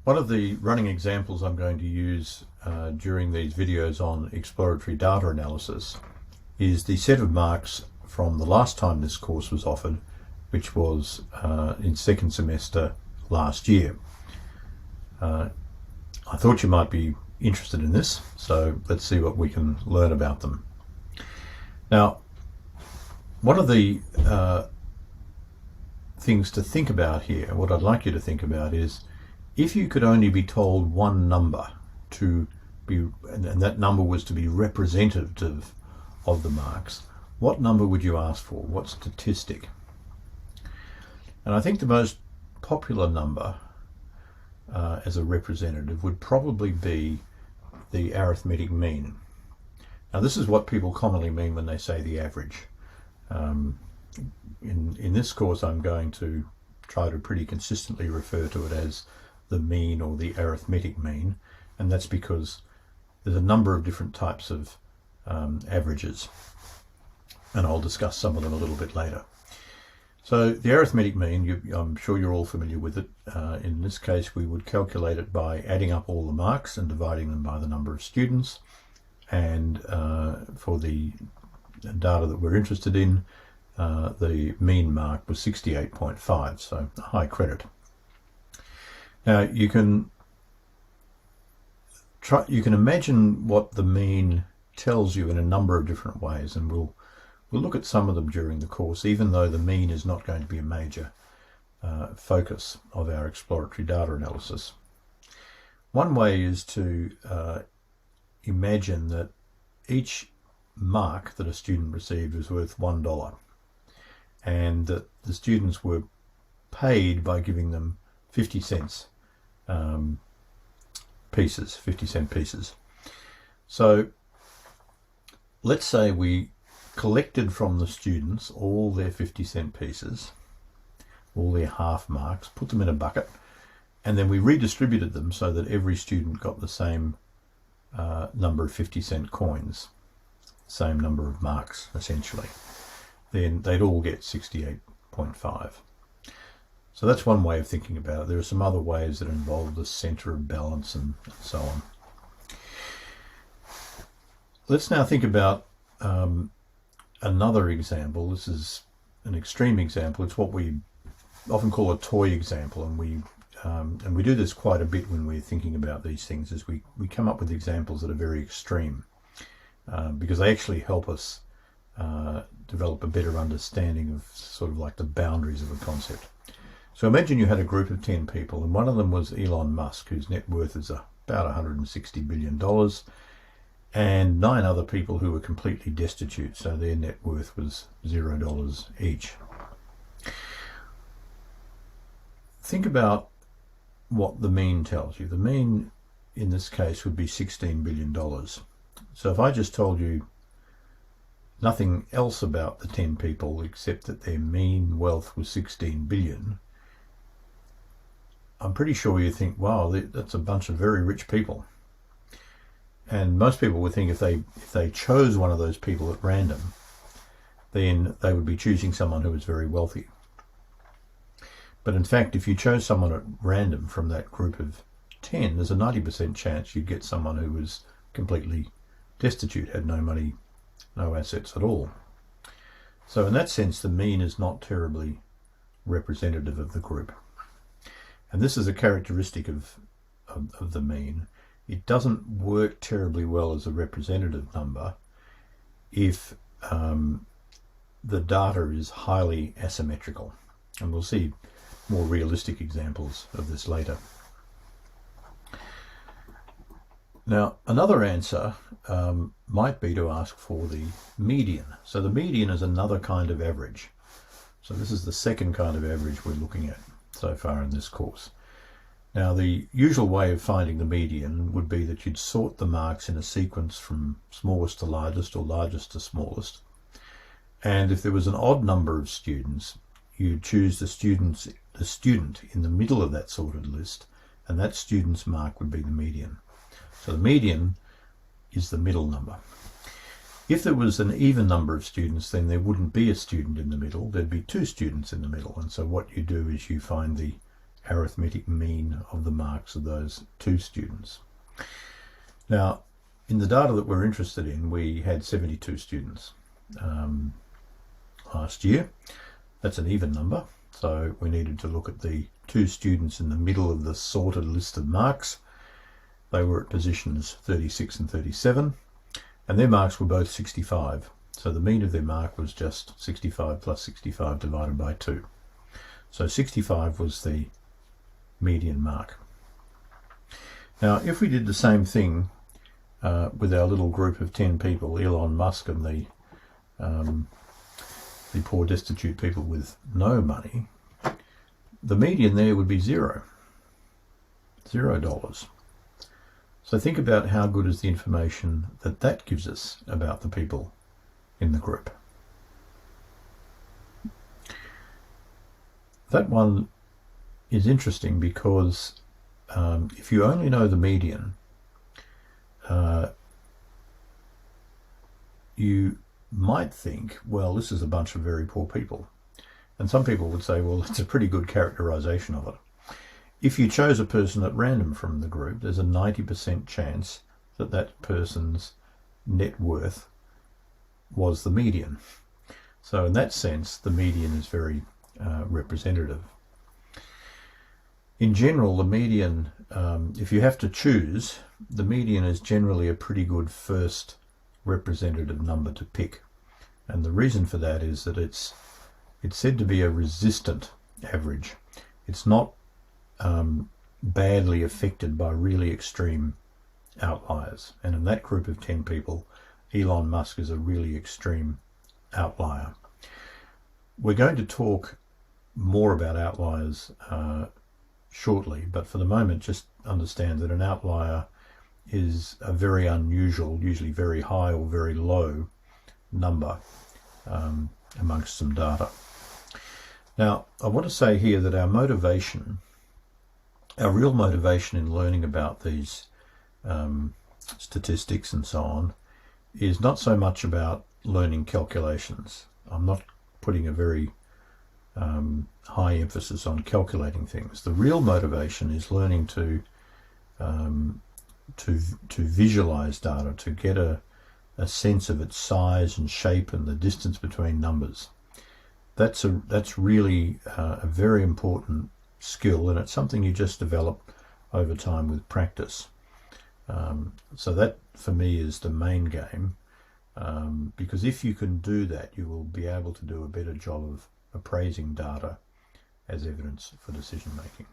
One of the running examples I'm going to use during these videos on exploratory data analysis is the set of marks from the last time this course was offered, which was in second semester last year. I thought you might be interested in this, so let's see what we can learn about them. Now, one of the things to think about here, what I'd like you to think about is, if you could only be told one number to be, and that number was to be representative of the marks, what number would you ask for? What statistic? And I think the most popular number as a representative would probably be the arithmetic mean. Now, this is what people commonly mean when they say the average. In this course, I'm going to try to pretty consistently refer to it as the mean or the arithmetic mean, and that's because there's a number of different types of averages, and I'll discuss some of them a little bit later. So the arithmetic mean, I'm sure you're all familiar with it. In this case, we would calculate it by adding up all the marks and dividing them by the number of students, and for the data that we're interested in, the mean mark was 68.5, so a high credit. Now you can imagine what the mean tells you in a number of different ways, and we'll look at some of them during the course, even though the mean is not going to be a major focus of our exploratory data analysis. One way is to imagine that each mark that a student received was worth $1, and that the students were paid by giving them 50 cents pieces, 50-cent pieces. So let's say we collected from the students all their 50-cent pieces, all their half marks, put them in a bucket, and then we redistributed them so that every student got the same number of 50-cent coins, same number of marks essentially. Then they'd all get 68.5. So that's one way of thinking about it. There are some other ways that involve the center of balance and so on. Let's now think about another example. This is an extreme example. It's what we often call a toy example, and we do this quite a bit when we're thinking about these things, is we come up with examples that are very extreme because they actually help us develop a better understanding of sort of like the boundaries of a concept. So imagine you had a group of 10 people, and one of them was Elon Musk, whose net worth is about $160 billion, and 9 other people who were completely destitute, so their net worth was $0 each. Think about what the mean tells you. The mean in this case would be $16 billion. So if I just told you nothing else about the 10 people except that their mean wealth was 16 billion, I'm pretty sure you think, wow, that's a bunch of very rich people. And most people would think if they chose one of those people at random, then they would be choosing someone who was very wealthy. But in fact, if you chose someone at random from that group of 10, there's a 90% chance you'd get someone who was completely destitute, had no money, no assets at all. So in that sense, the mean is not terribly representative of the group. And this is a characteristic of the mean. It doesn't work terribly well as a representative number if the data is highly asymmetrical. And we'll see more realistic examples of this later. Now, another answer might be to ask for the median. So the median is another kind of average. So this is the second kind of average we're looking at so far in this course. Now, the usual way of finding the median would be that you'd sort the marks in a sequence from smallest to largest or largest to smallest. And if there was an odd number of students, you'd choose the student in the middle of that sorted list, and that student's mark would be the median. So the median is the middle number. If there was an even number of students, then there wouldn't be a student in the middle. There'd be 2 students in the middle. And so what you do is you find the arithmetic mean of the marks of those two students. Now, in the data that we're interested in, we had 72 students last year. That's an even number, so we needed to look at the two students in the middle of the sorted list of marks. They were at positions 36 and 37, and their marks were both 65. So the mean of their mark was just 65 plus 65 divided by 2. So 65 was the median mark. Now, if we did the same thing with our little group of 10 people, Elon Musk and the poor destitute people with no money, the median there would be $0. So think about how good is the information that gives us about the people in the group. That one is interesting because if you only know the median, you might think, well, this is a bunch of very poor people. And some people would say, well, it's a pretty good characterization of it. If you chose a person at random from the group, there's a 90% chance that that person's net worth was the median. So in that sense, the median is very representative. In general, the median, if you have to choose, the median is generally a pretty good first representative number to pick. And the reason for that is that it's said to be a resistant average. It's not badly affected by really extreme outliers. And in that group of 10 people, Elon Musk is a really extreme outlier. We're going to talk more about outliers shortly, but for the moment, just understand that an outlier is a very unusual, usually very high or very low number amongst some data. Now, I want to say here that our motivation, our real motivation in learning about these statistics and so on, is not so much about learning calculations. I'm not putting a very high emphasis on calculating things. The real motivation is learning to visualize data, to get a sense of its size and shape and the distance between numbers. That's really a very important skill, and it's something you just develop over time with practice. So that, for me, is the main game, because if you can do that, you will be able to do a better job of appraising data as evidence for decision making.